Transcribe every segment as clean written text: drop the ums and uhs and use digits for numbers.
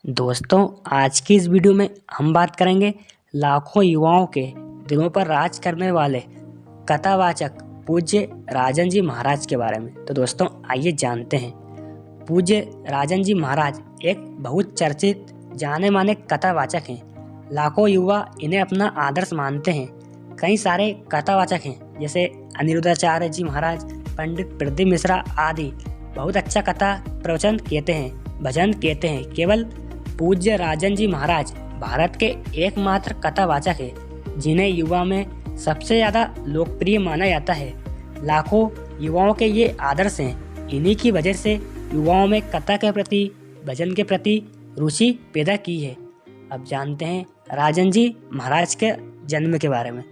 दोस्तों, आज की इस वीडियो में हम बात करेंगे लाखों युवाओं के दिलों पर राज करने वाले कथावाचक पूज्य राजन जी महाराज के बारे में। तो दोस्तों, आइए जानते हैं। पूज्य राजन जी महाराज एक बहुत चर्चित जाने माने कथावाचक हैं। लाखों युवा इन्हें अपना आदर्श मानते हैं। कई सारे कथावाचक हैं जैसे अनिरुद्धाचार्य जी महाराज, पंडित प्रदीप मिश्रा आदि बहुत अच्छा कथा प्रवचन कहते हैं, भजन कहते हैं। केवल पूज्य राजन जी महाराज भारत के एकमात्र कथावाचक हैं जिन्हें युवा में सबसे ज़्यादा लोकप्रिय माना जाता है। लाखों युवाओं के ये आदर्श हैं। इन्हीं की वजह से युवाओं में कथा के प्रति, भजन के प्रति रुचि पैदा की है। अब जानते हैं राजन जी महाराज के जन्म के बारे में।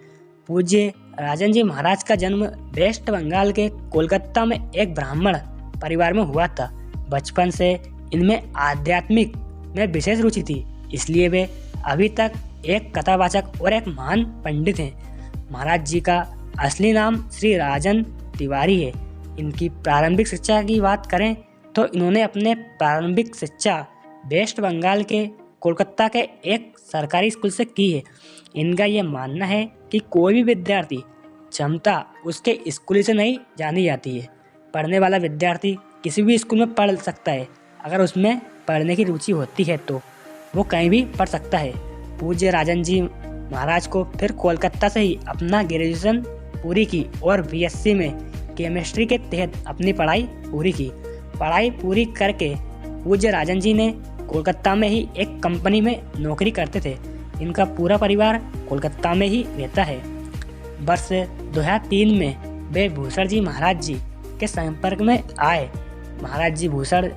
पूज्य राजन जी महाराज का जन्म वेस्ट बंगाल के कोलकाता में एक ब्राह्मण परिवार में हुआ था। बचपन से इनमें आध्यात्मिक में विशेष रुचि थी, इसलिए वे अभी तक एक कथावाचक और एक महान पंडित हैं। महाराज जी का असली नाम श्री राजन तिवारी है। इनकी प्रारंभिक शिक्षा की बात करें तो इन्होंने अपने प्रारंभिक शिक्षा वेस्ट बंगाल के कोलकाता के एक सरकारी स्कूल से की है। इनका यह मानना है कि कोई भी विद्यार्थी क्षमता उसके स्कूल से नहीं जानी जाती है। पढ़ने वाला विद्यार्थी किसी भी स्कूल में पढ़ सकता है। अगर उसमें पढ़ने की रुचि होती है तो वो कहीं भी पढ़ सकता है। पूज्य राजन जी महाराज को फिर कोलकाता से ही अपना ग्रेजुएशन पूरी की और बीएससी में केमिस्ट्री के तहत अपनी पढ़ाई पूरी की। पढ़ाई पूरी करके पूज्य राजन जी ने कोलकाता में ही एक कंपनी में नौकरी करते थे। इनका पूरा परिवार कोलकाता में ही रहता है। वर्ष 2003 में वे भूषण जी महाराज जी के संपर्क में आए। महाराज जी भूषण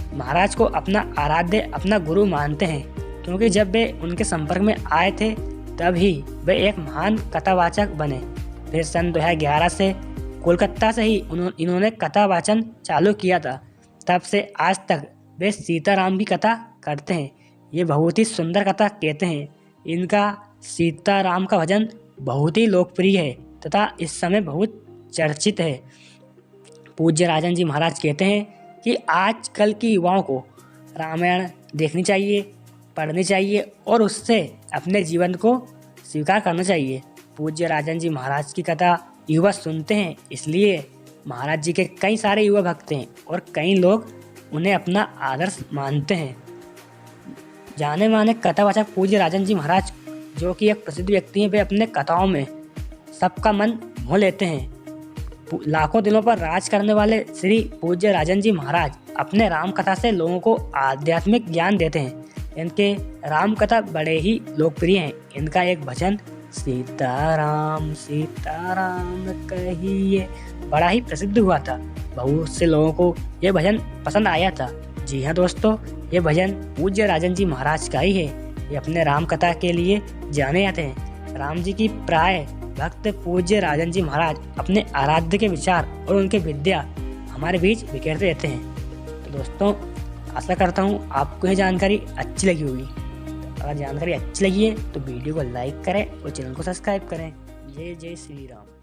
महाराज को अपना आराध्य, अपना गुरु मानते हैं, क्योंकि जब वे उनके संपर्क में आए थे तभी वे एक महान कथावाचक बने। फिर सन 2011 से कोलकाता से ही इन्होंने कथावाचन चालू किया था। तब से आज तक वे सीताराम की कथा करते हैं। ये बहुत ही सुंदर कथा कहते हैं। इनका सीताराम का भजन बहुत ही लोकप्रिय है तथा इस समय बहुत चर्चित है। पूज्य राजन जी महाराज कहते हैं कि आजकल की युवाओं को रामायण देखनी चाहिए, पढ़नी चाहिए और उससे अपने जीवन को स्वीकार करना चाहिए। पूज्य राजन जी महाराज की कथा युवा सुनते हैं, इसलिए महाराज जी के कई सारे युवा भक्त हैं और कई लोग उन्हें अपना आदर्श मानते हैं। जाने माने कथावाचक पूज्य राजन जी महाराज, जो कि एक प्रसिद्ध व्यक्ति हैं, वे अपने कथाओं में सबका मन मोह लेते हैं। लाखों दिलों पर राज करने वाले श्री पूज्य राजन जी महाराज अपने राम कथा से लोगों को आध्यात्मिक ज्ञान देते हैं। इनके राम कथा बड़े ही लोकप्रिय हैं। इनका एक भजन सीताराम सीताराम कहिए बड़ा ही प्रसिद्ध हुआ था। बहुत से लोगों को यह भजन पसंद आया था। जी हाँ दोस्तों, ये भजन पूज्य राजन जी महाराज का ही है। ये अपने राम कथा के लिए जाने जाते हैं। राम जी की प्राय भक्त पूज्य राजन जी महाराज अपने आराध्य के विचार और उनके विद्या हमारे बीच बिखेरते रहते हैं। तो दोस्तों, आशा करता हूँ आपको यह जानकारी अच्छी लगी होगी। अगर जानकारी अच्छी लगी है तो वीडियो को लाइक करें और चैनल को सब्सक्राइब करें। जय जय श्री राम।